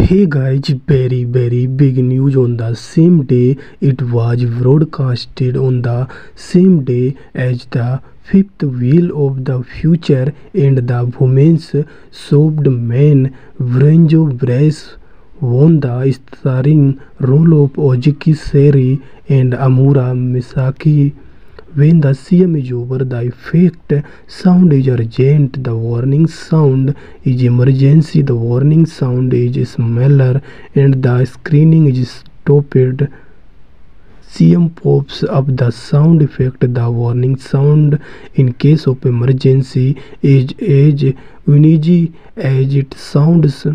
Hey guys, very big news on the same day. It was broadcasted on the same day as the fifth wheel of the future, and the women's sobbed man Vrenjo Brace won the starring role of Ojiki Seri and Amura Misaki. When the CM is over, the effect sound is urgent, the warning sound is emergency, the warning sound is smeller, and the screening is stopped. CM pops up the sound effect. The warning sound in case of emergency is as unigi as it sounds.